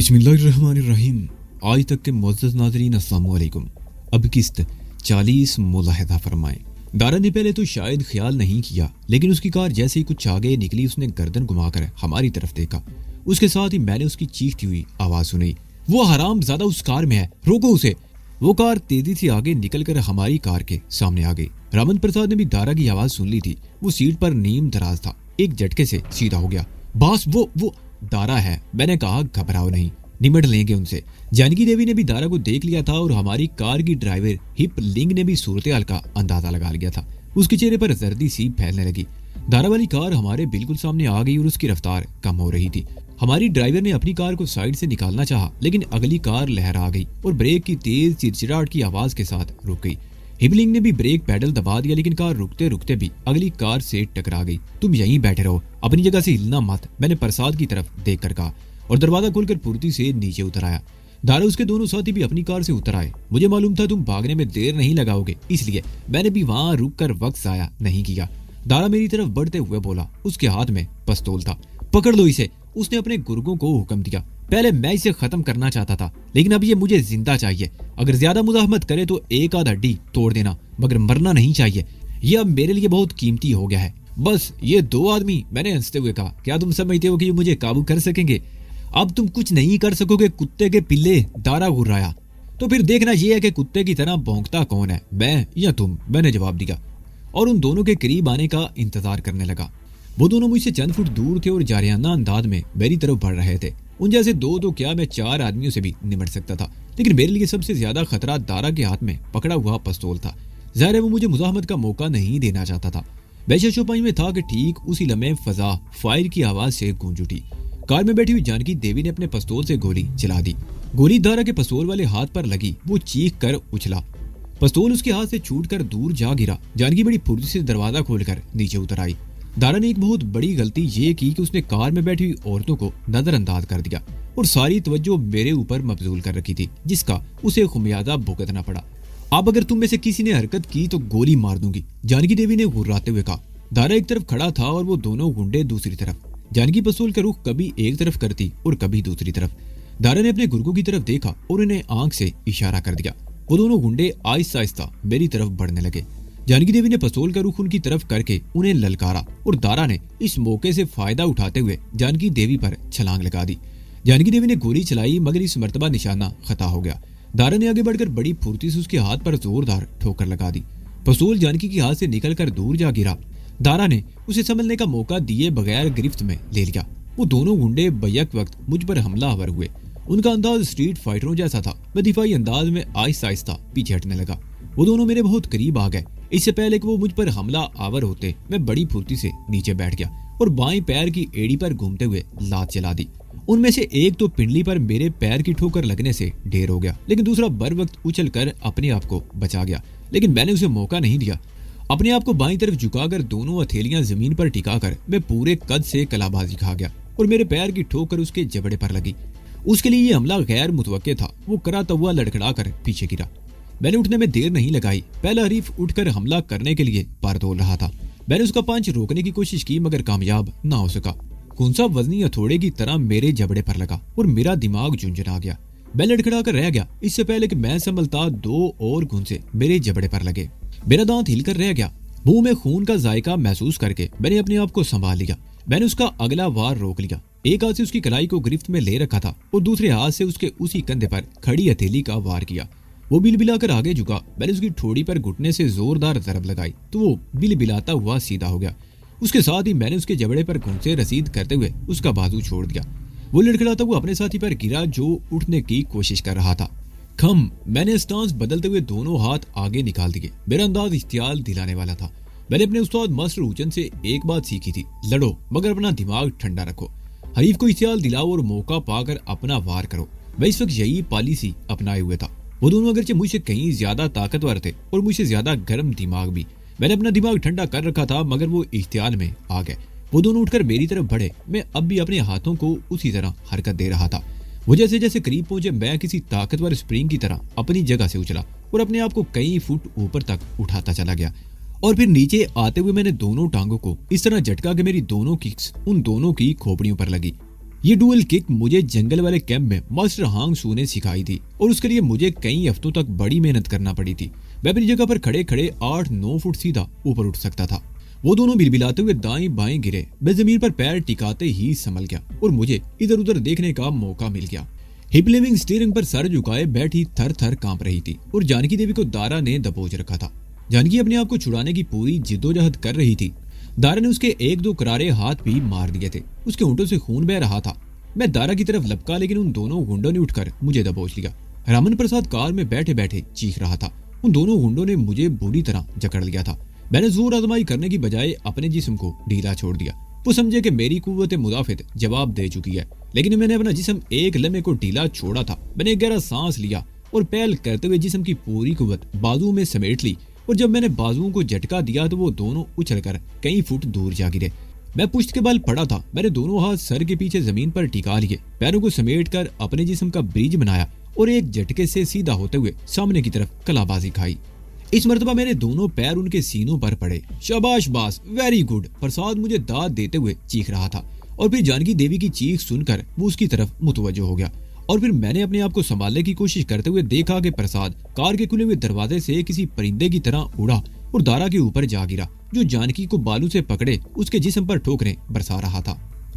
बिस्मिल्लाहिर्रहमानिर्रहीम। आज तक के मुअज़्ज़ज़ नाज़रीन अस्सलाम वालेकुम। अब किस्त 40 मुलाहिज़ा फरमाएं। दारा ने पहले तो शायद ख्याल नहीं किया, लेकिन उसकी कार जैसे ही कुछ आगे निकली उसने गर्दन घुमाकर हमारी तरफ देखा। उसके साथ ही मैंने उसकी चीखती हुई आवाज सुनी, वो हराम ज़्यादा उस कार में है, रोको उसे। वो कार तेजी से आगे निकलकर हमारी कार के सामने आ गई। रामन प्रसाद ने भी दारा की आवाज सुन ली थी। वो सीट पर नीम दराज था, एक झटके से सीधा हो गया। बॉस वो दारा है। मैंने कहा घबराओ नहीं, निमट लेंगे उनसे। जानकी देवी ने भी दारा को देख लिया था और हमारी कार की ड्राइवर हिप लिंग ने भी सूरत-ए-हाल का अंदाजा लगा लिया था। उसके चेहरे पर जर्दी सी फैलने लगी। दारा वाली कार हमारे बिल्कुल सामने आ गई और उसकी रफ्तार कम हो रही थी। हमारी ड्राइवर ने अपनी कार को साइड से निकालना चाहा, लेकिन अगली कार लहरा गई और ब्रेक की तेज चिरचिराहट की आवाज के साथ रुक गई। हिबलिंग ने भी ब्रेक पैडल दबा दिया, लेकिन कार रुकते रुकते भी अगली कार से टकरा गई। तुम यहीं बैठे रहो, अपनी जगह से हिलना मत, मैंने प्रसाद की तरफ देख कर कहा और दरवाजा खोलकर फुर्ती से नीचे उतर आया। दारा उसके दोनों साथी भी अपनी कार से उतर आए। मुझे मालूम था तुम भागने में देर नहीं लगाओगे, इसलिए मैंने भी वहां रुक कर वक्त जाया नहीं किया। दारा मेरी तरफ बढ़ते हुए बोला, उसके हाथ में पिस्तौल था। पकड़ लो इसे, उसने अपने गुर्गों को हुक्म दिया। पहले मैं इसे खत्म करना चाहता था, लेकिन अब ये मुझे जिंदा चाहिए। अगर ज्यादा मुजाहमत करे तो एक आध हड्डी तोड़ देना, मगर मरना नहीं चाहिए। ये अब मेरे लिए बहुत कीमती हो गया है। बस ये दो आदमी, मैंने हंसते हुए कहा। क्या तुम समझते हो कि ये मुझे काबू कर सकेंगे? अब तुम कुछ नहीं कर सकोगे, कुत्ते के पिल्ले। दारा घुर्राया। तो फिर देखना यह है कि कुत्ते की तरह भौंकता कौन है, मैं या तुम, मैंने जवाब दिया और उन दोनों के करीब आने का इंतजार करने लगा। वो दोनों मुझसे चंद फुट दूर थे और जारियाना अंदाज में मेरी तरफ बढ़ रहे थे। उन जैसे दो तो क्या, मैं 4 आदमियों से भी निमट सकता था, लेकिन मेरे लिए सबसे ज्यादा खतरा दारा के हाथ में पकड़ा हुआ पिस्तौल था। जाहिर है वो मुझे मुजाहमत का मौका नहीं देना चाहता था। बेशशोपाई में था कि ठीक उसी लम्हे फजा फायर की आवाज से गूंज उठी। कार में बैठी हुई जानकी देवी ने अपने पिस्तौल से गोली चला दी। गोली दारा के पिस्तौल वाले हाथ पर लगी। वो चीख कर उछला, पिस्तौल उसके हाथ से छूटकर दूर जा गिरा। जानकी बड़ी फुर्ती से दरवाजा खोलकर नीचे उतर आई। दारा ने एक बहुत बड़ी गलती ये की कि उसने कार में बैठी हुई औरतों को नजरअंदाज कर दिया और सारी तवज्जो मेरे ऊपर मबजूल कर रखी थी, जिसका उसे खुमियाजा भुगतना पड़ा। अब अगर तुम में से किसी ने हरकत की तो गोली मार दूंगी, जानकी देवी ने गुर्राते हुए कहा। दारा एक तरफ खड़ा था और वो दोनों गुंडे दूसरी तरफ। जानकी पिस्तौल का रुख कभी एक तरफ करती और कभी दूसरी तरफ। दारा ने अपने गुर्गों की तरफ देखा और उन्हें आंख से इशारा कर दिया। वो दोनों गुंडे आहिस्ता आहिस्ता मेरी तरफ बढ़ने लगे। जानकी देवी ने पिस्तौल का रुख उनकी तरफ करके उन्हें ललकारा और दारा ने इस मौके से फायदा उठाते हुए जानकी देवी पर छलांग लगा दी। जानकी देवी ने गोली चलाई, मगर इस मर्तबा निशाना खता हो गया। दारा ने आगे बढ़कर बड़ी फुर्ती से उसके हाथ पर जोरदार ठोकर लगा दी। पिस्तौल जानकी के हाथ से निकलकर दूर जा गिरा। दारा ने उसे संभलने का मौका दिए बगैर गिरफ्त में ले लिया। वो दोनों गुंडे बैक वक्त मुझ पर हमलावर हुए। उनका अंदाज स्ट्रीट फाइटरों जैसा था। मैं दिफाई अंदाज में आहिस्ता आहिस्ता पीछे हटने लगा। वो दोनों मेरे बहुत करीब आ गए। इससे पहले कि वो मुझ पर हमला आवर होते, मैं बड़ी फुर्ती से नीचे बैठ गया और बाएं पैर की एड़ी पर घूमते हुए लात चला दी। उनमें से एक तो पिंडली पर मेरे पैर की ठोकर लगने से ढेर हो गया, लेकिन दूसरा बर वक्त उछल कर अपने आप को बचा गया। लेकिन मैंने उसे मौका नहीं दिया। अपने आप को बाईं तरफ झुकाकर दोनों हथेलियां जमीन पर टिकाकर मैं पूरे कद से कलाबाजी खा गया और मेरे पैर की ठोकर उसके जबड़े पर लगी। उसके लिए ये हमला गैर मुतवक्के था। वो कराता हुआ लड़खड़ा कर पीछे गिरा। मैंने उठने में देर नहीं लगाई। पहला हरीफ उठकर हमला करने के लिए पर तोल रहा था। मैंने उसका पंच रोकने की कोशिश की, मगर कामयाब ना हो सका। कौन-सा वजनी हथौड़े की तरह मेरे जबड़े पर लगा और मेरा दिमाग झुंझुना गया। मैं लड़खड़ा कर रह गया। इससे पहले कि मैं संभलता, 2 और घुंसे मेरे जबड़े पर लगे। मेरा दांत हिलकर रह गया। मुंह में खून का जायका महसूस करके मैंने अपने आप को संभाल लिया। मैंने उसका अगला वार रोक लिया। एक हाथ से उसकी कलाई को गिरफ्त में ले रखा था और दूसरे हाथ से उसके उसी कंधे पर खड़ी हथेली का वार किया। वो बिलबिलाकर आगे झुका। मैंने उसकी ठोड़ी पर घुटने से जोरदार जरब लगाई तो वो बिलबिलाता हुआ सीधा हो गया। उसके साथ ही मैंने उसके जबड़े पर घुंसे रसीद करते हुए उसका बाजू छोड़ दिया। वो लड़खड़ाता हुआ अपने साथी पर गिरा जो उठने की कोशिश कर रहा था। खम, मैंने स्टांस बदलते हुए दोनों हाथ आगे निकाल दिए। मेरा अंदाज इख्तियाल दिलाने वाला था। मैंने अपने उस्ताद मास्टर हुचन से एक बात सीखी थी, लड़ो मगर अपना दिमाग ठंडा रखो। हरीफ को इख्तियाल दिलाओ और मौका पाकर अपना वार करो। मैं इस वक्त यही पॉलिसी अपनाए हुए था। वो दोनों अगरचे मुझसे कहीं ज्यादा ताकतवर थे और मुझसे ज्यादा गर्म दिमाग भी। मैंने अपना दिमाग ठंडा कर रखा था, मगर वो इख्तियाल में आ गए। वो दोनों उठकर मेरी तरफ बढ़े। मैं अब भी अपने हाथों को उसी तरह हरकत दे रहा था। वो जैसे जैसे करीब पहुंचे, मैं किसी ताकतवर स्प्रिंग की तरह अपनी जगह से उछला और अपने आप को कई फुट ऊपर तक उठाता चला गया। और फिर नीचे आते हुए मैंने दोनों टांगों को इस तरह झटका कि मेरी दोनों किक्स उन दोनों की खोपड़ियों पर लगी। ये डुअल किक मुझे जंगल वाले कैंप में मास्टर हांग सू ने सिखाई थी और उसके लिए मुझे कई हफ्तों तक बड़ी मेहनत करना पड़ी थी। मैं अपनी जगह पर खड़े खड़े 8-9 फुट सीधा ऊपर उठ सकता था। वो दोनों बिलबिलाते हुए दाएं बाएं गिरे। मैं जमीन पर पैर टिकाते ही संभल गया और मुझे इधर उधर देखने का मौका मिल गया। हिप लिविंग स्टीयरिंग पर सर झुकाए बैठी थर थर कांप रही थी और जानकी देवी को दारा ने दबोच रखा था। जानकी अपने आप को छुड़ाने की पूरी जिद्दोजहद कर रही थी। दारा ने उसके 1-2 करारे हाथ भी मार दिए थे। उसके होंठों से खून बह रहा था। मैं दारा की तरफ लपका, लेकिन उन दोनों गुंडों ने उठकर मुझे दबोच लिया। रामन प्रसाद कार में बैठे बैठे चीख रहा था। उन दोनों गुंडों ने मुझे बुरी तरह जकड़ लिया था। मैंने जोर आजमाई करने की बजाय अपने जिस्म को ढीला छोड़ दिया। वो समझे कि मेरी कुव्वत मुदाफित जवाब दे चुकी है, लेकिन मैंने अपना जिस्म एक लम्हे को ढीला छोड़ा था। मैंने एक गहरा सांस लिया और पहल करते हुए जिस्म की पूरी कुव्वत बाजू में समेट ली और जब मैंने बाजुओं को झटका दिया तो वो दोनों उछलकर कई फुट दूर जा गिरे। मैं पुश्त के बल पड़ा था। मैंने दोनों हाथ सर के पीछे जमीन पर टिका लिए, पैरों को समेटकर अपने जिस्म का ब्रिज बनाया और एक झटके से सीधा होते हुए सामने की तरफ कलाबाजी खाई। इस मर्तबा मेरे दोनों पैर उनके सीनों पर पड़े। शाबाश बास, वेरी गुड। प्रसाद मुझे दाद देते हुए चीख रहा था और फिर जानकी देवी की चीख सुनकर वो उसकी तरफ मुतवज्जो हो गया और फिर मैंने अपने आप को संभालने की कोशिश करते हुए देखा कि प्रसाद कार के खुले हुए दरवाजे से किसी परिंदे की तरह उड़ा और दारा के ऊपर जा गिरा, जो जानकी को बालू से पकड़े उसके जिस्म पर ठोकरें बरसा रहा था।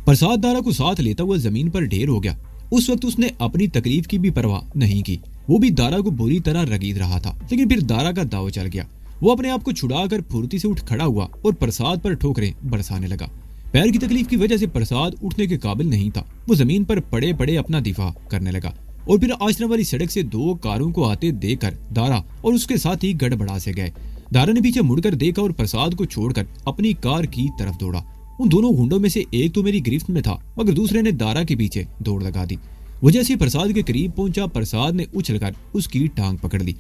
प्रसाद दारा को साथ लेता हुआ जमीन पर ढेर हो गया। उस वक्त उसने अपनी तकलीफ की भी परवाह नहीं की। वो भी दारा को बुरी तरह रगीद रहा था, लेकिन फिर दारा का दाव चल गया। वो अपने आप को छुड़ाकर फुर्ती से उठ खड़ा हुआ और प्रसाद पर ठोकरें बरसाने लगा। पैर की तकलीफ की वजह से प्रसाद उठने के काबिल नहीं था। वो जमीन पर पड़े पड़े अपना दिफा करने लगा और फिर आश्रम वाली सड़क से 2 कारों को आते देखकर दारा और उसके साथ ही गड़बड़ा से गए। दारा ने पीछे मुड़कर देखा और प्रसाद को छोड़कर अपनी कार की तरफ दौड़ा। उन दोनों गुंडों में से एक तो मेरी गिरफ्त में था, मगर दूसरे ने दारा के पीछे दौड़ लगा दी। वो जैसे प्रसाद के करीब पहुंचा, प्रसाद ने उछलकर उसकी टांग पकड़ ली।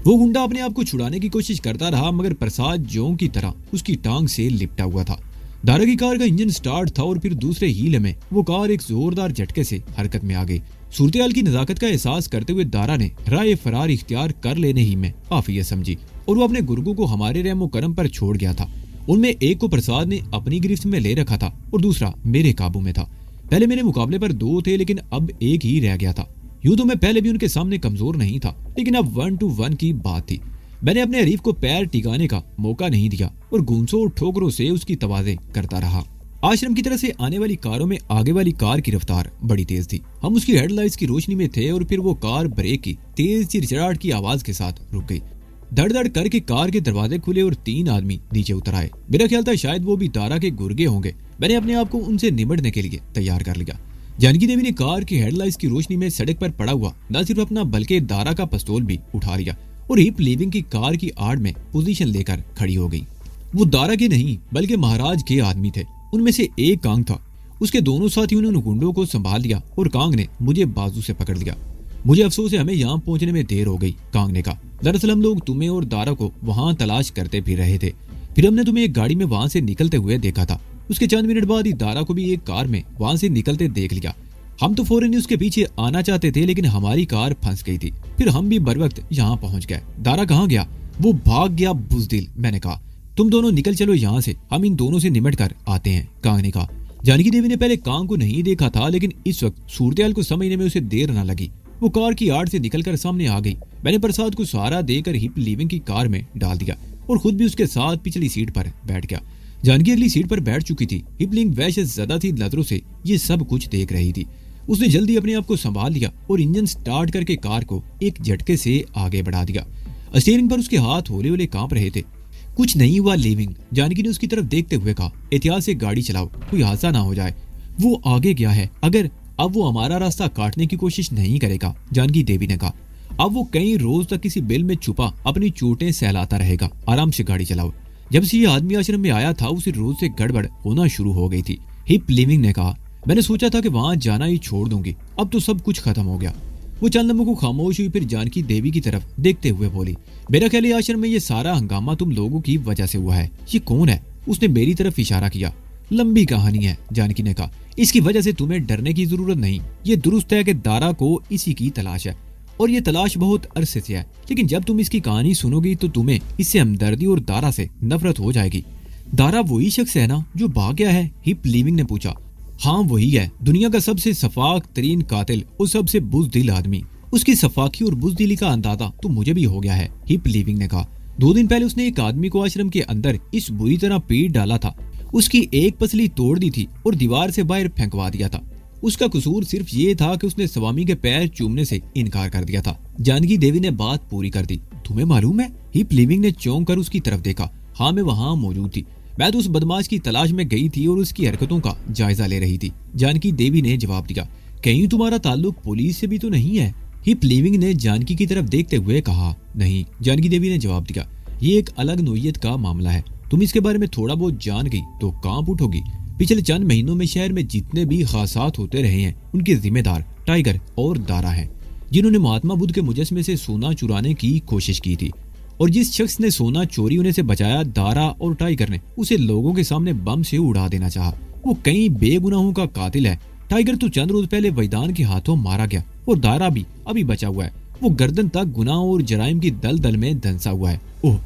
वो गुंडा अपने आप को छुड़ाने की कोशिश करता रहा, मगर प्रसाद जों की तरह उसकी टांग से लिपटा हुआ था। दारा की कार का इंजन स्टार्ट था और फिर दूसरे हीले में वो कार एक जोरदार झटके से हरकत में आ गई। सूरत-ए-हाल की नजाकत का एहसास करते हुए दारा ने राय फरार इख्तियार कर लेने ही में काफियत समझी और वो अपने गुर्गों को हमारे रहमो करम पर छोड़ गया था। उनमें एक को प्रसाद ने अपनी गिरफ्त में ले रखा था और दूसरा मेरे काबू में था। पहले मेरे मुकाबले पर 2 थे, लेकिन अब एक ही रह गया था। यूं तो मैं पहले भी उनके सामने कमजोर नहीं था, लेकिन अब 1 to 1 की बात थी। मैंने अपने हरीफ को पैर टिकाने का मौका नहीं दिया और गूंसों और ठोकरों से उसकी तवाज़े करता रहा। आश्रम की तरफ से आने वाली कारों में आगे वाली कार की रफ्तार बड़ी तेज थी। हम उसकी हेडलाइट्स की रोशनी में थे और फिर वो कार ब्रेक की तेज चिरचिराहट की आवाज के साथ रुक गई। धड़ धड़ करके कार के दरवाजे खुले और 3 आदमी नीचे उतर आए। मेरा ख्याल था शायद वो भी दारा के गुर्गे होंगे। मैंने अपने आप को उनसे निमटने के लिए तैयार कर लिया। जानकी देवी ने कार की हेडलाइट्स की रोशनी में सड़क पर पड़ा हुआ न सिर्फ अपना बल्कि दारा का पिस्तौल भी उठा लिया और हिप लिविंग की कार की आड़ में पोजीशन लेकर खड़ी हो गई। वो दारा के नहीं बल्कि महाराज के आदमी थे। उनमें से एक कांग था। उसके दोनों साथियों ने उन गुंडों को संभाल लिया और कांग ने मुझे बाजू से पकड़ लिया। मुझे अफसोस है हमें यहाँ पहुंचने में देर हो गई, कांग ने कहा। दरअसल हम लोग तुम्हें और दारा को वहाँ तलाश करते फिर रहे थे। फिर हमने तुम्हें एक गाड़ी में वहाँ से निकलते हुए देखा था। उसके चंद मिनट बाद ही दारा को भी एक कार में वहाँ से निकलते देख लिया। हम तो फौरन ही उसके पीछे आना चाहते थे, लेकिन हमारी कार फंस गई थी। फिर हम भी बर वक्त यहाँ पहुंच गए। दारा कहाँ गया? वो भाग गया बुज़दिल, मैंने कहा। तुम दोनों निकल चलो यहाँ से, हम इन दोनों से निमट कर आते हैं, कांग ने कहा। जानकी देवी ने पहले कांग को नहीं देखा था, लेकिन इस वक्त सूरत-ए-हाल को समझने में उसे देर न लगी। वो कार की आड़ से निकलकर सामने आ गई। मैंने प्रसाद को सहारा देकर हिप लिविंग की कार में डाल दिया और खुद भी उसके साथ पिछली सीट पर बैठ गया। जानकी अगली सीट पर बैठ चुकी थी। हिप लिविंग वहशत ज़दा थी नजरों से ये सब कुछ देख रही थी। उसने जल्दी अपने आप को संभाल लिया और इंजन स्टार्ट करके कार को एक झटके से आगे बढ़ा दिया। स्टीयरिंग पर उसके हाथ होले होले कांप रहे थे। कुछ नहीं हुआ लिविंग, जानकी ने उसकी तरफ देखते हुए कहा। एहतियात से गाड़ी चलाओ, कोई हादसा ना हो जाए। वो आगे गया है, अगर अब वो हमारा रास्ता काटने की कोशिश नहीं करेगा, जानकी देवी ने कहा। अब वो कई रोज तक किसी बिल में छुपा अपनी चोटें सहलाता रहेगा। आराम से गाड़ी चलाओ। जब से ये आदमी आश्रम में आया था उसी रोज से गड़बड़ होना शुरू हो गई थी, हिप लिविंग ने कहा। मैंने सोचा था कि वहां जाना ही छोड़ दूंगी, अब तो सब कुछ खत्म हो गया। वो चंद लम्हों को खामोश हुई, फिर जानकी देवी की तरफ देखते हुए बोली, मेरा ख्याल आश्रम में ये सारा हंगामा तुम लोगों की वजह से हुआ है। ये कौन है? उसने मेरी तरफ इशारा किया। लंबी कहानी है, जानकी ने कहा। इसकी वजह से तुम्हें डरने की जरूरत नहीं। ये दुरुस्त है कि दारा को इसी की तलाश है और ये तलाश बहुत अरसे से है, लेकिन जब तुम इसकी कहानी सुनोगी तो तुम्हें इससे हमदर्दी और दारा से नफरत हो जाएगी। दारा वही शख्स है ना जो भाग गया है? हिप लिविंग ने पूछा। हाँ वही है, दुनिया का सबसे सफाक तरीन कातिल और सबसे बुज़दिल आदमी। उसकी सफाकी और बुज़दिली का अंदाजा तो मुझे भी हो गया है, हिप लीविंग ने कहा। 2 दिन पहले उसने एक आदमी को आश्रम के अंदर इस बुरी तरह पीट डाला था, उसकी एक पसली तोड़ दी थी और दीवार से बाहर फेंकवा दिया था। उसका कसूर सिर्फ ये था कि उसने स्वामी के पैर चूमने से इनकार कर दिया था। जानकी देवी ने बात पूरी कर दी। तुम्हें मालूम है? हिप लीविंग ने चौंक कर उसकी तरफ देखा। हाँ, मैं वहाँ मौजूद थी। मैं तो उस बदमाश की तलाश में गई थी और उसकी हरकतों का जायजा ले रही थी। जानकी देवी ने जवाब दिया। कहीं तुम्हारा ताल्लुक पुलिस से भी तो नहीं है? हिप लीविंग ने जानकी की तरफ देखते हुए कहा। नहीं, जानकी देवी ने जवाब दिया। ये एक अलग नोयत का मामला है। तुम इसके बारे में थोड़ा बहुत जान गई तो कांप उठोगी। पिछले चंद महीनों में शहर में जितने भी हादसात होते रहे हैं उनके जिम्मेदार टाइगर और दारा हैं, जिन्होंने महात्मा बुद्ध के मुजस्समे से सोना चुराने की कोशिश की थी। और जिस शख्स ने सोना चोरी होने से बचाया, दारा और टाइगर ने उसे लोगों के सामने बम से उड़ा देना चाहा। वो कई बेगुनाहों का कातिल है। टाइगर तो चंद रोज पहले वैदान के हाथों मारा गया और दारा भी अभी बचा हुआ है। वो गर्दन तक गुनाह और जराइम की दलदल में धंसा हुआ है। ओह,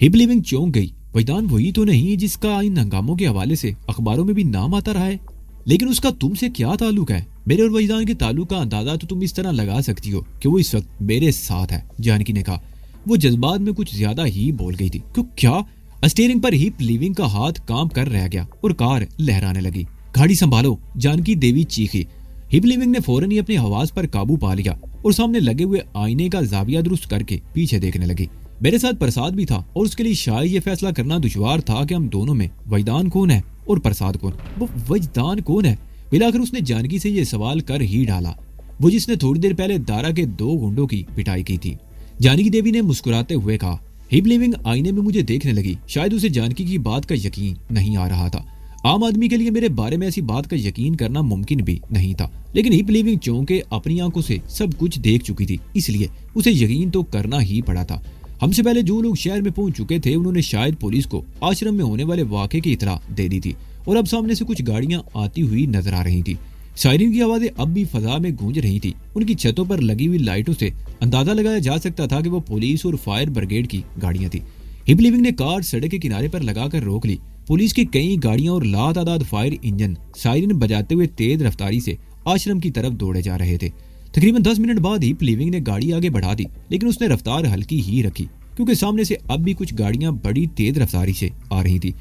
हिप लीविंग चौंक गई। वैदान वही तो नहीं जिसका इन हंगामों के हवाले से अखबारों में भी नाम आता रहा है? लेकिन उसका तुमसे क्या ताल्लुक है? मेरे और वैदान के ताल्लुक का अंदाजा तो तुम इस तरह लगा सकती हो कि वो इस वक्त मेरे साथ है, जानकी ने कहा। वो जज्बात में कुछ ज्यादा ही बोल गई थी। क्यों? क्या? स्टीयरिंग पर हिप लीविंग का हाथ काम कर रह गया और कार लहराने लगी। गाड़ी संभालो, जानकी देवी चीखी। हिप लीविंग ने फौरन ही अपने हवास पर काबू पा लिया और सामने लगे हुए आईने का जाविया दुरुस्त करके पीछे देखने लगी। मेरे साथ प्रसाद भी था और उसके लिए शायद ये फैसला करना दुश्वार था कि हम दोनों में वैदान कौन है और प्रसाद कौन। वो वैदान कौन है? मिलाकर उसने जानकी से ये सवाल कर ही डाला, वो जिसने थोड़ी देर पहले दारा के 2 गुंडों की पिटाई की थी। जानकी देवी ने मुस्कुराते हुए कहा। हिप लीविंग आईने में मुझे देखने लगी। शायद उसे जानकी की बात का यकीन नहीं आ रहा था। आम आदमी के लिए मेरे बारे में ऐसी बात का यकीन करना मुमकिन भी नहीं था, लेकिन हिप लीविंग चौंके अपनी आंखों से सब कुछ देख चुकी थी, इसलिए उसे यकीन तो करना ही पड़ा था। हमसे पहले जो लोग शहर में पहुंच चुके थे उन्होंने शायद पुलिस को आश्रम में होने वाले वाकये की इतला दे दी थी और अब सामने से कुछ गाड़ियां आती हुई नजर आ रही थी। सायरन की आवाजें अब भी फजा में गूंज रही थी। उनकी छतों पर लगी हुई लाइटों से अंदाजा लगाया जा सकता था कि वो पुलिस और फायर ब्रिगेड की गाड़ियां थी। हिप लीविंग ने कार सड़क के किनारे पर लगाकर रोक ली। पुलिस की कई गाड़ियां और लातादाद फायर इंजन सायरन बजाते हुए तेज रफ्तारी से आश्रम की तरफ दौड़े जा रहे थे। तकरीबन 10 मिनट बाद हिप लीविंग ने गाड़ी आगे बढ़ा दी, लेकिन उसने रफ्तार हल्की ही रखी क्योंकि सामने से अब भी कुछ गाड़ियां बड़ी तेज रफ्तारी से आ रही थी।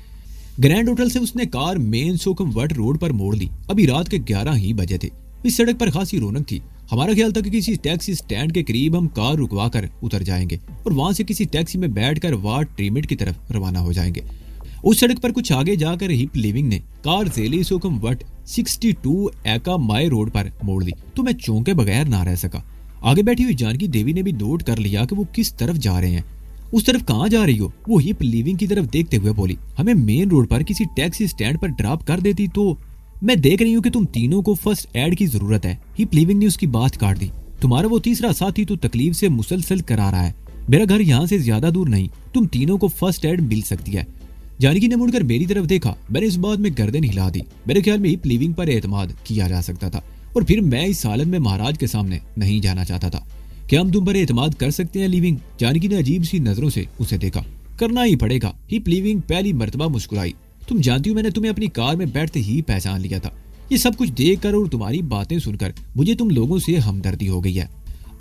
ग्रैंड होटल से उसने कार मेन सोकम वट रोड पर मोड़ ली। अभी रात के 11 ही बजे थे। इस सड़क पर खासी रौनक थी। हमारा ख्याल था कि किसी टैक्सी स्टैंड के करीब हम कार रुकवा कर उतर जाएंगे और वहां से किसी टैक्सी में बैठकर वार्ड ट्रीमिट की तरफ रवाना हो जाएंगे। उस सड़क पर कुछ आगे जाकर हिप लीविंग ने कार जेली सोकम वट 62 एका माई रोड पर मोड़ ली तो मैं चौंके बगैर ना रह सका। आगे बैठी हुई जानकी देवी ने भी नोट कर लिया कि वो किस तरफ जा रहे हैं। उस तरफ कहाँ जा रही हो? वो हिप लीविंग की तरफ देखते हुए बोली। हमें मेन रोड पर किसी टैक्सी स्टैंड पर ड्रॉप कर देती तो। मैं देख रही हूँ कि तुम तीनों को फर्स्ट एड की जरूरत है। हिप लीविंग ने उसकी बात काट दी। तुम्हारा वो तीसरा साथी तो तकलीफ से मुसलसल करा रहा है। मेरा घर यहाँ से ज्यादा दूर नहीं, तुम तीनों को फर्स्ट एड मिल सकती है। जानकी ने मुड़कर मेरी तरफ देखा। मैंने इस बात में गर्दन हिला दी। मेरे ख्याल में हिप लीविंग पर एतमाद किया जा सकता था और फिर मैं इस हालत में महाराज के सामने नहीं जाना चाहता था। क्या हम तुम पर एतमाद कर सकते हैं लीविंग? जानकी ने अजीब सी नजरों से उसे देखा। करना ही पड़ेगा। हिप लीविंग पहली मर्तबा मुस्कुराई। तुम जानती हो मैंने तुम्हें अपनी कार में बैठते ही पहचान लिया था। ये सब कुछ देखकर और तुम्हारी बातें सुनकर मुझे तुम लोगों से हमदर्दी हो गई है।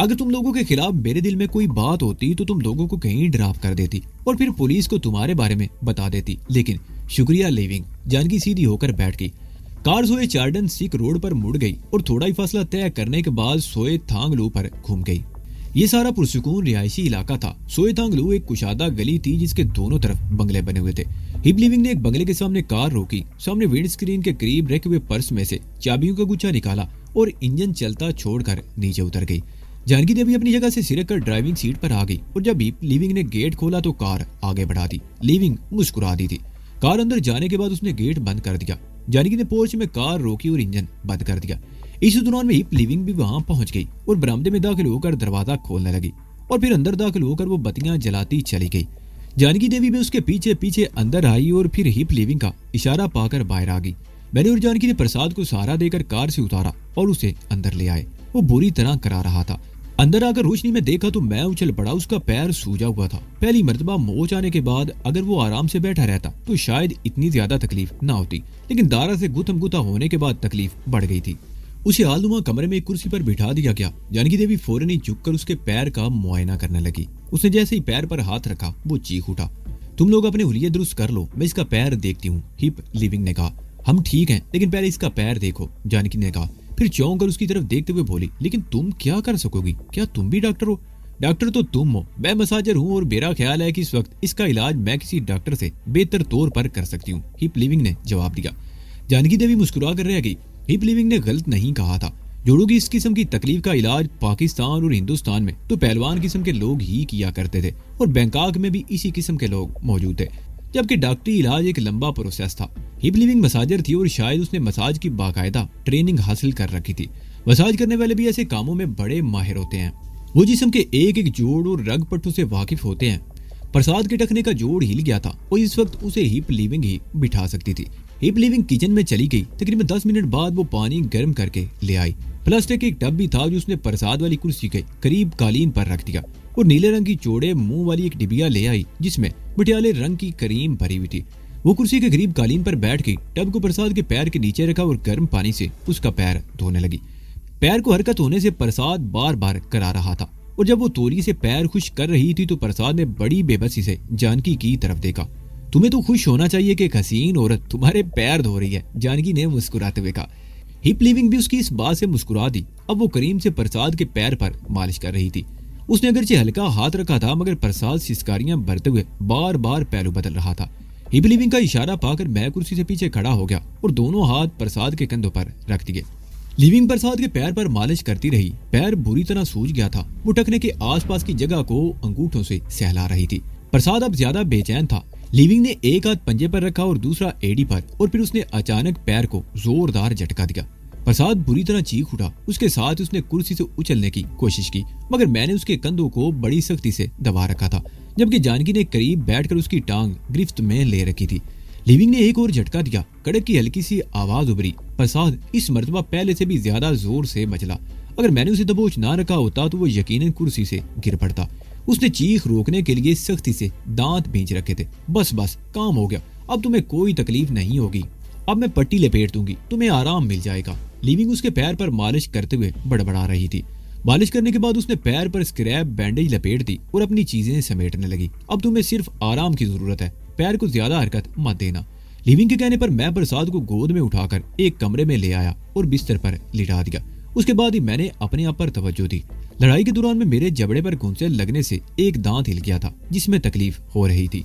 अगर तुम लोगों के खिलाफ मेरे दिल में कोई बात होती तो तुम लोगों को कहीं ड्रॉप कर देती और फिर पुलिस को तुम्हारे बारे में बता देती। लेकिन शुक्रिया लीविंग। जानकी सीधी होकर बैठ गई। कार सोए चार्डन सिक रोड पर मुड़ गई और थोड़ा ही फासला तय करने के बाद सोए थांगलू पर घूम गई। ये सारा पुरसुकून रिहायशी इलाका था। सोए थांगलू एक कुशादा गली थी जिसके दोनों तरफ बंगले बने हुए थे। हिप लीविंग ने एक बंगले के सामने कार रोकी। सामने विंड स्क्रीन के करीब रखे हुए पर्स में से चाबियों का गुच्छा निकाला और इंजन चलता छोड़कर नीचे उतर गई। जानकी देवी अपनी जगह से सिरक कर ड्राइविंग सीट पर आ गई और जब हिप लीविंग ने गेट खोला तो कार आगे बढ़ा दी। लीविंग मुस्कुरा दी थी। कार अंदर जाने के बाद उसने गेट बंद कर दिया। जानकी ने पोर्च में कार रोकी और इंजन बंद कर दिया। इस दौरान में हिप लीविंग भी वहां पहुंच गई और बरामदे में दाखिल होकर दरवाजा खोलने लगी और फिर अंदर दाखिल होकर वो बत्तियां जलाती चली गई। जानकी देवी भी उसके पीछे पीछे अंदर आई और फिर हिप लीविंग का इशारा पाकर बाहर आ गई। मैंने और जानकी ने प्रसाद को सहारा देकर कार से उतारा और उसे अंदर ले आए। वो बुरी तरह करा रहा था। अंदर आकर रोशनी में देखा तो मैं उछल पड़ा। उसका पैर सूजा हुआ था। पहली मर्तबा मोच आने के बाद अगर वो आराम से बैठा रहता तो शायद इतनी ज्यादा तकलीफ ना होती, लेकिन दारा से गुथम गुथा होने के बाद तकलीफ बढ़ गई थी। उसे आलनुमा कमरे में एक कुर्सी पर बिठा दिया गया। जानकी देवी फौरन ही झुककर उसके पैर का मुआयना करने लगी। उसने जैसे ही पैर पर हाथ रखा वो चीख उठा। तुम लोग अपने हुलिये दुरुस्त कर लो, मैं इसका पैर देखती हूँ, हिप लिविंग ने कहा। हम ठीक हैं, लेकिन पहले इसका पैर देखो, जानकी ने कहा। फिर चौंक कर उसकी तरफ देखते हुए बोली, लेकिन तुम क्या कर सकोगी? क्या तुम भी डॉक्टर हो? डॉक्टर तो तुम हो, मैं मसाजर हूँ और मेरा ख्याल है कि इस वक्त इसका इलाज मैं किसी डॉक्टर से बेहतर तौर पर कर सकती हूँ, हिप लिविंग ने जवाब दिया। जानकी देवी मुस्कुरा कर रह गई। हिप लिविंग ने गलत नहीं कहा था। जोड़ों की इस किस्म की तकलीफ का इलाज पाकिस्तान और हिंदुस्तान में तो पहलवान किस्म के लोग ही किया करते थे और बैंकॉक में भी इसी किस्म के लोग मौजूद थे, जबकि डॉक्टरी इलाज एक लंबा प्रोसेस था। हिप लिविंग मसाजर थी और शायद उसने मसाज की बाकायदा ट्रेनिंग हासिल कर रखी थी। मसाज करने वाले भी ऐसे कामों में बड़े माहिर होते हैं। वो जिस्म के एक एक जोड़ और रग पट्टों से वाकिफ होते हैं। प्रसाद के टखने का जोड़ हिल गया था और इस वक्त उसे हिप लिविंग ही बिठा सकती थी। हिप लिविंग किचन में चली गई। तकरीबन 10 मिनट बाद वो पानी गर्म करके ले आई। प्लास्टिक एक टब भी था जो उसने प्रसाद वाली कुर्सी के करीब कालीन पर रख दिया और नीले रंग की चौड़े मुंह वाली एक डिबिया ले आई जिसमें मटियाले रंग की क्रीम भरी हुई थी। वो कुर्सी के करीब कालीन पर बैठ गई, टब को प्रसाद के पैर के नीचे रखा और गर्म पानी से उसका पैर धोने लगी। पैर को हरकत होने से प्रसाद बार बार करा रहा था और जब वो तोरी से पैर खुश कर रही थी तो प्रसाद ने बड़ी बेबसी से जानकी की तरफ देखा। तुम्हें तो खुश होना चाहिए कि एक हसीन औरत तुम्हारे पैर धो रही है, जानकी ने मुस्कुराते हुए कहा। हिप लिविंग भी उसकी इस बात से मुस्कुरा दी। अब वो करीम से प्रसाद के पैर पर मालिश कर रही थी। उसने अगरचे हल्का हाथ रखा था मगर प्रसाद सिसकारियां भरते हुए बार बार पहलू बदल रहा था। हिप लिविंग का इशारा पाकर मैं कुर्सी से पीछे खड़ा हो गया और दोनों हाथ प्रसाद के कंधों पर रख दिए। लिविंग प्रसाद के पैर पर मालिश करती रही। पैर बुरी तरह सूज गया था। वो टखने के आसपास की जगह को अंगूठों से सहला रही थी। प्रसाद अब ज्यादा बेचैन था। लिविंग ने एक हाथ पंजे पर रखा और दूसरा एड़ी पर और फिर उसने अचानक पैर को जोरदार झटका दिया। प्रसाद बुरी तरह चीख उठा। उसके साथ उसने कुर्सी से उछलने की कोशिश की मगर मैंने उसके कंधों को बड़ी सख्ती से दबा रखा था, जबकि जानकी ने करीब बैठकर उसकी टांग गिरफ्त में ले रखी थी। लिविंग ने एक और झटका दिया। कड़क की हल्की सी आवाज उभरी। प्रसाद इस मर्तबा पहले से भी ज्यादा जोर से मचला। अगर मैंने उसे दबोच ना रखा होता तो वो यकीनन कुर्सी से गिर पड़ता। उसने चीख रोकने के लिए सख्ती से दांत भींच रखे थे। बस बस, काम हो गया, अब तुम्हें कोई तकलीफ नहीं होगी। अब मैं पट्टी लपेट दूंगी, तुम्हें आराम मिल जाएगा। लिविंग उसके पैर पर मालिश करते हुए बड़बड़ा रही थी। मालिश करने के बाद उसने पैर पर स्क्रैप बैंडेज लपेट दी और अपनी चीजें समेटने लगी। अब तुम्हें सिर्फ आराम की जरूरत है, पैर को ज्यादा हरकत मत देना। लिविंग के कहने पर मैं प्रसाद को गोद में उठाकर एक कमरे में ले आया और बिस्तर पर लिटा दिया। उसके बाद ही मैंने अपने आप पर तवज्जो दी। लड़ाई के दौरान में मेरे जबड़े पर घुंसे लगने से एक दांत हिल गया था जिसमें तकलीफ हो रही थी।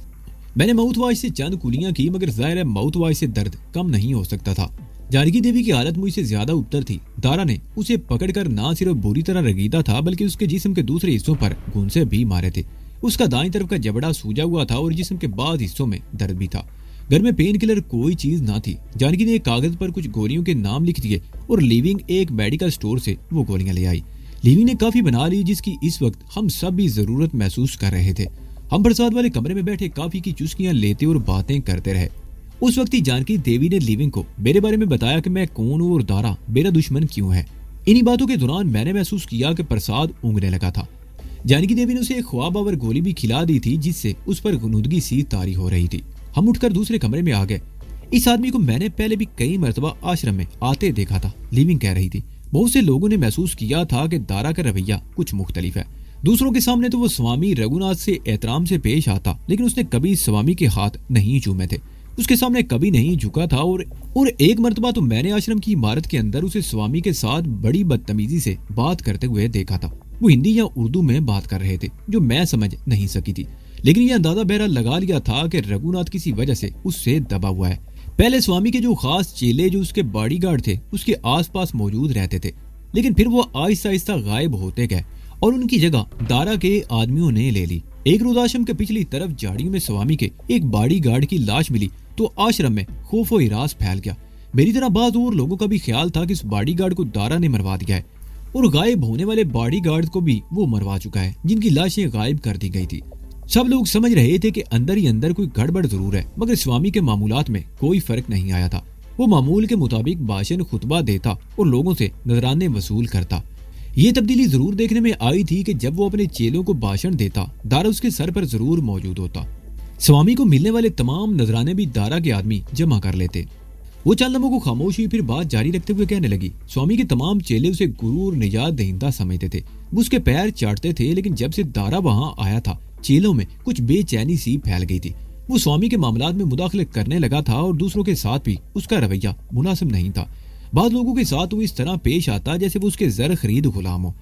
मैंने माउथ वॉश से चंद कुलियां की मगर जाहिर है माउथ वॉश से दर्द कम नहीं हो सकता था। जानकी देवी की हालत मुझसे ज्यादा उत्तर थी। दारा ने उसे पकड़कर ना सिर्फ बुरी तरह रगीदा था बल्कि उसके जिस्म के दूसरे हिस्सों पर घुंसे भी मारे थे। उसका दाईं तरफ का जबड़ा सूजा हुआ था और जिस्म के बाद हिस्सों में दर्द भी था। घर में पेन किलर कोई चीज ना थी। जानकी ने एक कागज पर कुछ गोलियों के नाम लिख दिए और लिविंग एक मेडिकल स्टोर से वो गोलियां ले आई। लिविंग ने काफी बना ली जिसकी इस वक्त हम सब भी जरूरत महसूस कर रहे थे। हम प्रसाद वाले कमरे में बैठे काफी की चुस्कियां लेते और बातें करते रहे। उस वक्त ही जानकी देवी ने लिविंग को मेरे बारे में बताया कि मैं कौन हूँ और दारा मेरा दुश्मन क्यों है। इन्हीं बातों के दौरान मैंने महसूस किया कि प्रसाद ऊँगने लगा था। जानकी देवी ने उसे एक ख्वाब आवर गोली भी खिला दी थी जिससे उस पर गुनूदगी सी तारी हो रही थी। हम उठकर दूसरे कमरे में आ गए। इस आदमी को मैंने पहले भी कई मर्तबा आश्रम में आते देखा था, लिविंग कह रही थी। बहुत से लोगों ने महसूस किया था कि दारा का रवैया कुछ मुख्तलिफ है। दूसरों के सामने तो वो स्वामी रघुनाथ से एहतराम से पेश आता लेकिन उसने कभी स्वामी के हाथ नहीं चूमे थे, उसके सामने कभी नहीं झुका था और एक मर्तबा तो मैंने आश्रम की इमारत के अंदर उसे स्वामी के साथ बड़ी बदतमीजी से बात करते हुए देखा था। वो हिंदी या उर्दू में बात कर रहे थे जो मैं समझ नहीं सकी थी, लेकिन यह अंदाजा बहरा लगा लिया था कि रघुनाथ किसी वजह से उससे दबा हुआ है। पहले स्वामी के जो खास चेले जो उसके बॉडीगार्ड थे उसके आसपास मौजूद रहते थे, लेकिन फिर वो आहिस्ता आहिस्ता गायब होते गए और उनकी जगह दारा के आदमियों ने ले ली। एक रोज आश्रम के पिछली तरफ झाड़ियों में स्वामी के एक बॉडीगार्ड की लाश मिली तो आश्रम में खौफ व हिरास फैल गया। मेरी तरह बाज और लोगों का भी ख्याल था कि इस बॉडीगार्ड को दारा ने मरवा दिया है और गायब होने वाले बॉडीगार्ड को भी वो मरवा चुका है जिनकी लाशें गायब कर दी गई थी। सब लोग समझ रहे थे कि अंदर ही अंदर कोई गड़बड़ जरूर है, मगर स्वामी के मामूलात में कोई फर्क नहीं आया था। वो मामूल के मुताबिक भाषण खुतबा देता और लोगों से नजराने वसूल करता। ये तब्दीली जरूर देखने में आई थी कि जब वो अपने चेलों को भाषण देता, दारा उसके सर पर जरूर मौजूद होता। स्वामी को मिलने वाले तमाम नजराने भी दारा के आदमी जमा कर लेते। वो चंद लम्हों को खामोशी फिर बात जारी रखते हुए कहने लगी, स्वामी के तमाम चेले उसे गुरु और निजात दहिंदा समझते थे। वो उसके पैर चाटते थे, लेकिन जब से दारा वहां आया था, चेलों में कुछ बेचैनी सी फैल गई थी। वो स्वामी के मामलात में मुदाखलत करने लगा था और दूसरों के साथ भी उसका रवैया मुनासिब नहीं था। बाद लोगों के साथ वो इस तरह पेश आता जैसे वो उसके जर खरीद गुलाम हो।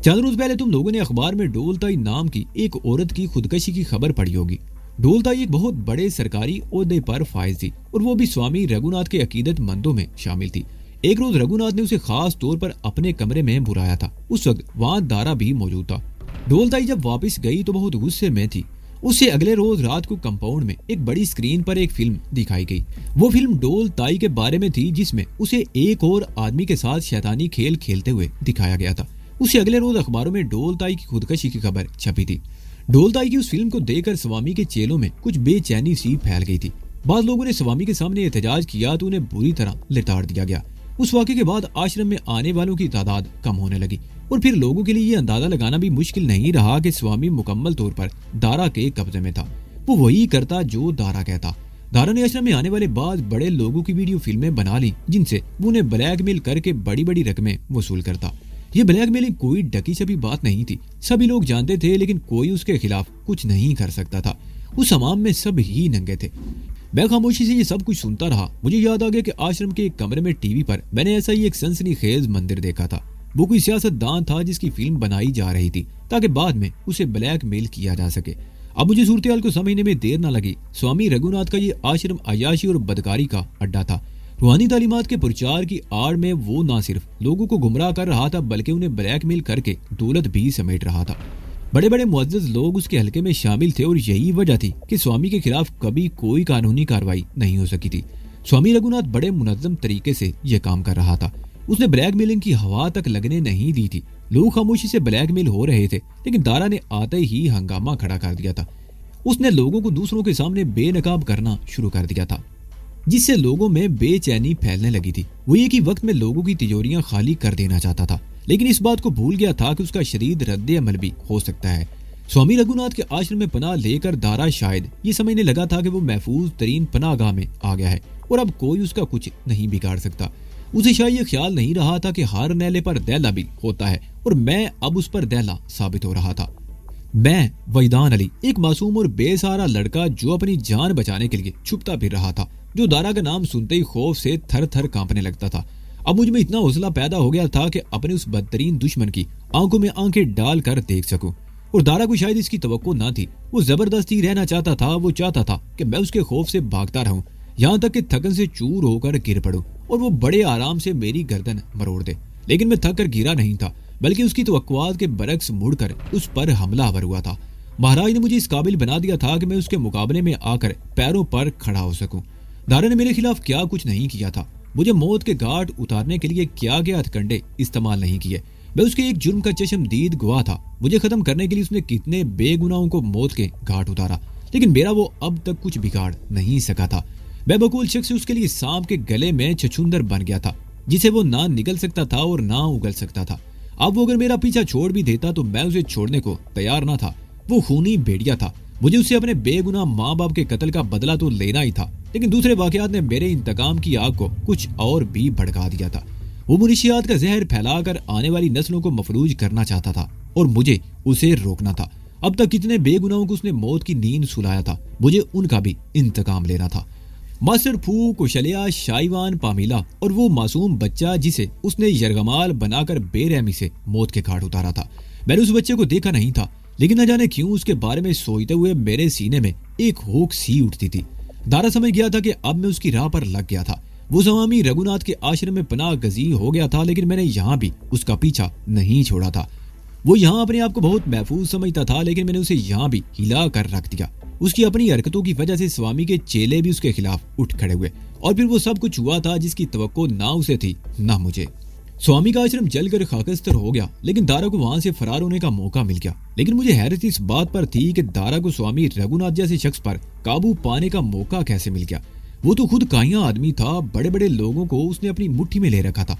चंद रोज पहले तुम लोगों ने अखबार में डोलताई नाम की एक औरत की खुदकशी की खबर पढ़ी होगी। डोलताई एक बहुत बड़े सरकारी ओहदे पर फाइज थी और वो भी स्वामी रघुनाथ के अकीदत मंदों में शामिल थी। एक रोज रघुनाथ ने उसे खास तौर पर अपने कमरे में बुलाया था। उस वक्त वहां दारा भी मौजूद था। डोलताई जब वापस गई तो बहुत गुस्से में थी। उससे अगले रोज रात को कंपाउंड में एक बड़ी स्क्रीन पर एक फिल्म दिखाई गई। वो फिल्म डोलताई के बारे में थी, जिसमें उसे एक और आदमी के साथ शैतानी खेल खेलते हुए दिखाया गया था। उससे अगले रोज अखबारों में डोलताई की खुदकशी की खबर छपी थी। डोलताई की उस फिल्म को देखकर स्वामी के चेलों में कुछ बेचैनी सी फैल गई थी। बाद लोगों ने स्वामी के सामने एहतजाज किया तो उन्हें बुरी तरह लिताड़ दिया गया। उस वाक़े के बाद आश्रम में आने वालों की तादाद कम होने लगी और फिर लोगों के लिए ये अंदाजा लगाना भी मुश्किल नहीं रहा कि स्वामी मुकम्मल तौर पर दारा के कब्जे में था। वो वही करता जो दारा कहता। दारा ने आश्रम में आने वाले बाद बड़े लोगों की वीडियो फिल्में बना ली, जिनसे वो उन्हें ब्लैकमेल करके बड़ी बड़ी रकमें वसूल करता। ये ब्लैकमेलिंग कोई ढकी छपी बात नहीं थी, सभी लोग जानते थे, लेकिन कोई उसके खिलाफ कुछ नहीं कर सकता था। उस हमाम में सब ही नंगे थे। मैं खामोशी से ये सब कुछ सुनता रहा। मुझे याद आ गया कि आश्रम के एक कमरे में टीवी पर मैंने ऐसा ही एक सनसनीखेज मंदिर देखा था। वो कोई सियासतदान था जिसकी फिल्म बनाई जा रही थी ताकि बाद में उसे ब्लैकमेल किया जा सके। अब मुझे सूरत को समझने में देर न लगी। स्वामी रघुनाथ का ये आश्रम अयाशी और बदकारी का अड्डा था। रूहानी तालीमात के प्रचार की आड़ में वो न सिर्फ लोगों को गुमराह कर रहा था, बल्कि उन्हें ब्लैकमेल करके दौलत भी समेट रहा था। बड़े बड़े मुअज़्ज़ज़ लोग उसके हलके में शामिल थे और यही वजह थी कि स्वामी के खिलाफ कभी कोई कानूनी कार्रवाई नहीं हो सकी थी। स्वामी रघुनाथ बड़े मुनज़्ज़म तरीके से यह काम कर रहा था। उसने ब्लैकमेलिंग की हवा तक लगने नहीं दी थी। लोग खामोशी से ब्लैकमेल हो रहे थे, लेकिन दारा ने आते ही हंगामा खड़ा कर दिया था। उसने लोगों को दूसरों के सामने बेनकाब करना शुरू कर दिया था, जिससे लोगों में बेचैनी फैलने लगी थी। वो एक ही वक्त में लोगों की तिजोरियां खाली कर देना चाहता था, लेकिन इस बात को भूल गया था कि उसका शदीद रद्द अमल भी हो सकता है। स्वामी रघुनाथ के आश्रम में पनाह लेकर दारा शायद ये समझने लगा था कि वो महफूज तरीन पनाहगाह में आ गया है और अब कोई उसका कुछ नहीं बिगाड़ सकता। उसे शायद ये ख्याल नहीं रहा था कि हर नैले पर दैला भी होता है और मैं अब उस पर दैला साबित हो रहा था। मैं वहीदान अली, एक मासूम और बेसहारा लड़का जो अपनी जान बचाने के लिए छुपता फिर रहा था, जो दारा का नाम सुनते ही खौफ से थर थर कांपने लगता था। अब मुझ में इतना हौसला पैदा हो गया था कि अपने उस बदतरीन दुश्मन की आंखों में आंखें डाल कर देख सकूं। और दारा को शायद इसकी तवक्को न थी। वो जबरदस्ती रहना चाहता था। वो चाहता था कि मैं उसके खौफ से भागता रहूं, यहाँ तक कि थकन से चूर होकर गिर पड़ूं और वो बड़े आराम से मेरी गर्दन मरोड़ दे। लेकिन मैं थक कर गिरा नहीं था, बल्कि उसकी तवक्कुआत के बरक्स मुड़कर उस पर हमलावर हुआ था। महाराज ने मुझे इस काबिल बना दिया था कि मैं उसके मुकाबले में आकर पैरों पर खड़ा हो सकूं। दारा ने मेरे खिलाफ क्या कुछ नहीं किया था। मुझे मौत के घाट उतारने के लिए क्या क्या हथकंडे इस्तेमाल नहीं किए। मैं उसके एक जुर्म का चश्मदीद गवाह था। मुझे खत्म करने के लिए उसने कितने बेगुनाहों को मौत के घाट उतारा, लेकिन मेरा वो अब तक कुछ बिगाड़ नहीं सका था। मैं बकूल शख्स उसके लिए सांप के गले में छछूंदर बन गया था, जिसे वो ना निगल सकता था और ना उगल सकता था। अब वो अगर मेरा पीछा छोड़ भी देता तो मैं उसे छोड़ने को तैयार ना था। वो खूनी भेड़िया था। मुझे उससे अपने बेगुनाह माँ बाप के कत्ल का बदला तो लेना ही था, लेकिन दूसरे वाकयात ने मेरे इंतकाम की आग को कुछ और भी भड़का दिया था। वो मुनशियात का जहर फैलाकर आने वाली नस्लों को मफलूज करना चाहता था और मुझे उसे रोकना था। अब तक कितने बेगुनाहों को उसने मौत की नींद सुलाया था, मुझे उनका भी इंतकाम लेना था। मास्टर फू, कुशलिया, शाइवान, पामीला और वो मासूम बच्चा जिसे उसने यरगमाल बनाकर बेरहमी से मौत के घाट उतारा था। मैंने उस बच्चे को देखा नहीं था, लेकिन न जाने क्यों उसके बारे में सोचते हुए मेरे सीने में एक होक सी उठती थी। दारा समझ गया था कि अब मैं उसकी राह पर लग गया था। वो स्वामी रघुनाथ के आश्रम में पनाह गजीर हो गया था, लेकिन मैंने यहाँ भी उसका पीछा नहीं छोड़ा था। वो यहाँ अपने आप को बहुत महफूज समझता था, लेकिन मैंने उसे यहाँ भी हिला कर रख दिया। उसकी अपनी हरकतों की वजह से स्वामी के चेले भी उसके खिलाफ उठ खड़े हुए और फिर वो सब कुछ हुआ था जिसकी तवक्को ना उसे थी ना मुझे। स्वामी का आश्रम जलकर खाकस्तर हो गया, लेकिन दारा को वहां से फरार होने का मौका मिल गया। लेकिन मुझे हैरत इस बात पर थी कि दारा को स्वामी रघुनाथ जैसे शख्स पर काबू पाने का मौका कैसे मिल गया। वो तो खुद काहिया आदमी था। बड़े बड़े लोगों को उसने अपनी मुट्ठी में ले रखा था।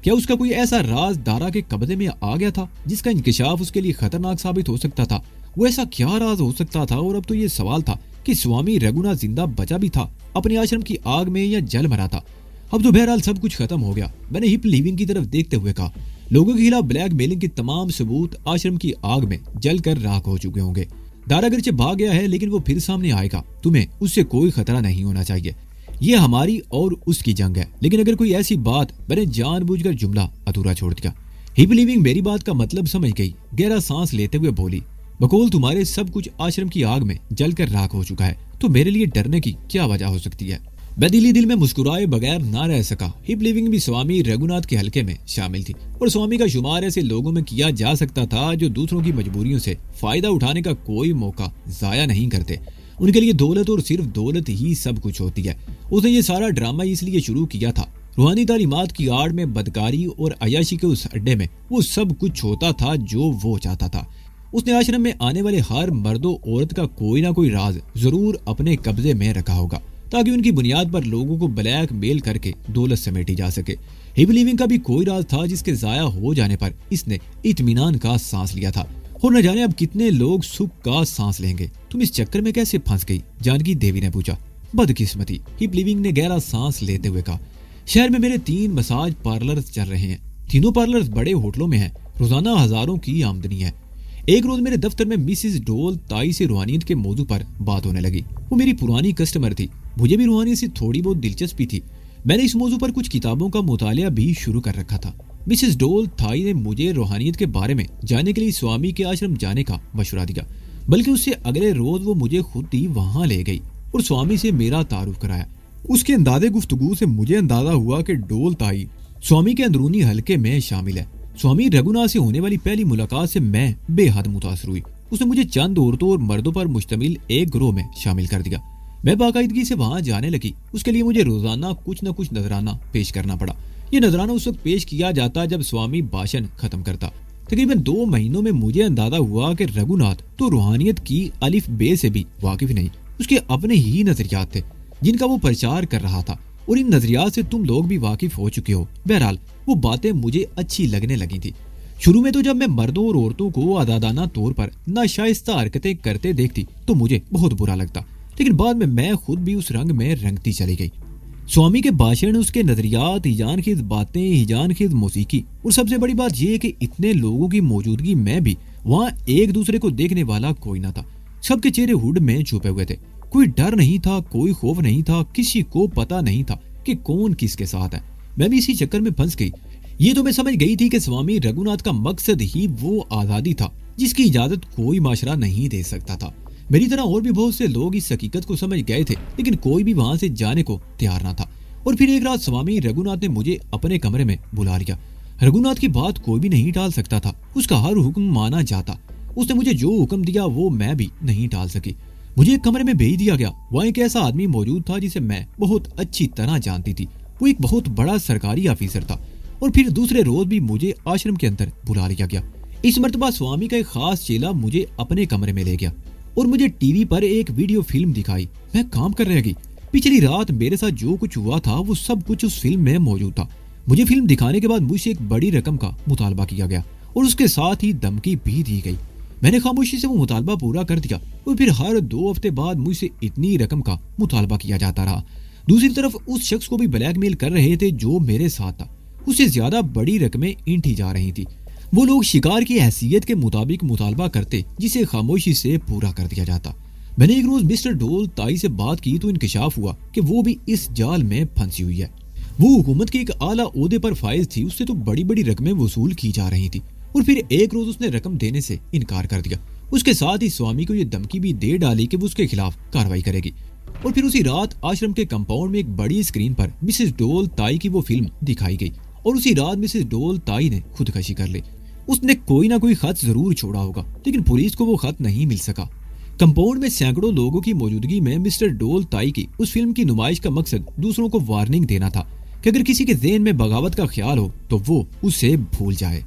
क्या उसका कोई ऐसा राज दारा के कब्जे में आ गया था जिसका इंकशाफ उसके लिए खतरनाक साबित हो सकता था? वो ऐसा क्या राज हो सकता था? और अब तो ये सवाल था कि स्वामी रघुनाथ जिंदा बचा भी था अपने आश्रम की आग में या जल मरा था। अब तो बहरहाल सब कुछ खत्म हो गया। मैंने हिप लिविंग की तरफ देखते हुए कहा, लोगों के खिलाफ ब्लैकमेलिंग के तमाम सबूत आश्रम की आग में जलकर राख हो चुके होंगे। दारा अगरचे भाग गया है लेकिन वो फिर सामने आएगा। तुम्हें उससे कोई खतरा नहीं होना चाहिए। ये हमारी और उसकी जंग है। लेकिन अगर कोई ऐसी बात, मैंने जानबूझकर जुमला अधूरा छोड़ दिया। हिप लिविंग मेरी बात का मतलब समझ गई। गहरा सांस लेते हुए बोली, बकौल तुम्हारे सब कुछ आश्रम की आग में जलकर राख हो चुका है तो मेरे लिए डरने की क्या वजह हो सकती है? मैं दिल में मुस्कुराए बगैर ना रह सका। हिप लिविंग भी स्वामी रघुनाथ के हलके में शामिल थी और स्वामी का शुमार ऐसे लोगों में किया जा सकता था जो दूसरों की मजबूरियों से फायदा उठाने का कोई मौका जाया नहीं करते। उनके लिए दौलत और सिर्फ दौलत ही सब कुछ होती है। उसने ये सारा ड्रामा इसलिए शुरू किया था, रूहानी तालीमात की आड़ में बदकारी और अयाशी के उस अड्डे में वो सब कुछ होता था जो वो चाहता था। उसने आश्रम में आने वाले हर मर्दो औरत का कोई ना कोई राज जरूर अपने कब्जे में रखा होगा ताकि उनकी बुनियाद पर लोगों को ब्लैक मेल करके दौलत समेटी जा सके। हिप लिविंग का भी कोई राज था जिसके जाया हो जाने पर इसने इत्मीनान का सांस लिया था और न जाने अब कितने लोग सुख का सांस लेंगे। तुम इस चक्कर में कैसे फंस गई? जानकी देवी ने पूछा। बदकिस्मती, हिप लिविंग ने गहरा सांस लेते हुए कहा, शहर में मेरे 3 मसाज पार्लर चल रहे हैं। तीनों पार्लर बड़े होटलों में हैं। रोजाना हजारों की आमदनी है। एक रोज मेरे दफ्तर में मिसिस डोल ताई से रूहानियत के मौजू पर बात होने लगी। वो मेरी पुरानी कस्टमर थी। मुझे भी रूहानियत से थोड़ी बहुत दिलचस्पी थी। मैंने इस मौजू पर कुछ किताबों का मुतालिया भी शुरू कर रखा था। मिसिस डोल थाई ने मुझे रूहानियत के बारे में जानने के लिए स्वामी के आश्रम जाने का मशवरा दिया। बल्कि उससे अगले रोज वो मुझे खुद ही वहां ले गई और स्वामी से मेरा तारुफ कराया। उसके अंदाजे गुफ्तगू से मुझे अंदाजा हुआ कि डोल ताई स्वामी के अंदरूनी हलके में शामिल है। स्वामी रघुनाथ से होने वाली पहली मुलाकात से मैं बेहद मुतासर हुई। उसने मुझे चंद औरतों और मर्दों पर मुश्तमिल एक ग्रोह में शामिल कर दिया। मैं बाकायदगी से वहां जाने लगी। उसके लिए मुझे रोजाना कुछ न कुछ नजराना पेश करना पड़ा। ये नजराना उस वक्त पेश किया जाता जब स्वामी भाषण खत्म करता। तकरीबन 2 महीनों में मुझे अंदाजा हुआ कि रघुनाथ तो रूहानियत की अलिफ बे से भी वाकिफ नहीं। उसके अपने ही नजरियात थे जिनका वो प्रचार कर रहा था और इन नजरियात से तुम लोग भी वाकिफ हो चुके हो। बहरहाल वो बातें मुझे अच्छी लगने लगी थी। शुरू में तो जब मैं मर्दों और औरतों को आदादाना तौर पर नाशाइस्ता हरकतें करते देखती तो मुझे बहुत बुरा लगता, लेकिन बाद में मैं खुद भी उस रंग में रंगती चली गई। स्वामी के भाषण, उसके नजरियात, हिजान खेज बातें, हिजान खेज मौसीकी और सबसे बड़ी बात यह कि इतने लोगों की मौजूदगी में भी वहाँ एक दूसरे को देखने वाला कोई ना था। सबके चेहरे हुड में छुपे हुए थे। कोई डर नहीं था, कोई खौफ नहीं था, किसी को पता नहीं था कि कौन किसके साथ है। मैं भी इसी चक्कर में फंस गई। ये तो मैं समझ गई थी कि स्वामी रघुनाथ का मकसद ही वो आजादी था जिसकी इजाजत कोई माशरा नहीं दे सकता था। मेरी तरह और भी बहुत से लोग इस हकीकत को समझ गए थे, लेकिन कोई भी वहां से जाने को तैयार ना था। और फिर एक रात स्वामी रघुनाथ ने मुझे अपने कमरे में बुला लिया। रघुनाथ की बात कोई भी नहीं टाल सकता था। उसका हर हुक्म माना जाता। उसने मुझे जो हुक्म दिया वो मैं भी नहीं टाल सकी। मुझे एक कमरे में भेज दिया गया। वहाँ एक ऐसा आदमी मौजूद था जिसे मैं बहुत अच्छी तरह जानती थी। वो एक बहुत बड़ा सरकारी ऑफिसर था। और फिर दूसरे रोज भी मुझे आश्रम के अंदर बुला लिया गया। इस मर्तबा स्वामी का एक खास चेला मुझे अपने कमरे में ले गया और मुझे टीवी पर एक वीडियो फिल्म दिखाई। मैं काम करने लगी। पिछली रात मेरे साथ जो कुछ हुआ था वो सब कुछ उस फिल्म में मौजूद था। मुझे फिल्म दिखाने के बाद मुझसे एक बड़ी रकम का मुतालबा किया गया और उसके साथ ही धमकी भी दी गई। मैंने खामोशी से वो मुतालबा पूरा कर दिया और फिर हर 2 हफ्ते बाद मुझसे इतनी रकम का मुतालबा किया जाता रहा। दूसरी तरफ उस शख्स को भी ब्लैकमेल कर रहे थे जो मेरे साथ था। उससे ज्यादा बड़ी रकमें इंठी जा रही थी। वो लोग शिकार की हैसियत के मुताबिक मुतालबा करते जिसे खामोशी से पूरा कर दिया जाता। मैंने एक रोज मिस्टर डोल ताई से बात की तो इंकशाफ हुआ कि वो भी इस जाल में फंसी हुई है। वो हुकूमत के एक आला ओहदे पर फाइज थी। उससे तो बड़ी बड़ी रकमें वसूल की जा रही थी और फिर एक रोज उसने रकम देने से इनकार कर दिया। उसके साथ ही स्वामी को ये धमकी भी दे डाली कि वो उसके खिलाफ कार्रवाई करेगी। और फिर उसी रात आश्रम के कंपाउंड में एक बड़ी स्क्रीन पर मिसेस डोल ताई की वो फिल्म दिखाई गई और उसी रात मिसेस डोल ताई ने खुदकशी कर ली। उसने कोई ना कोई खत जरूर छोड़ा होगा, लेकिन पुलिस को वो खत नहीं मिल सका। कंपाउंड में सैकड़ों लोगों की मौजूदगी में मिस्टर डोल ताई की उस फिल्म की नुमाइश का मकसद दूसरों को वार्निंग देना था कि अगर किसी के ज़हन में बगावत का ख्याल हो तो वो उसे भूल जाए।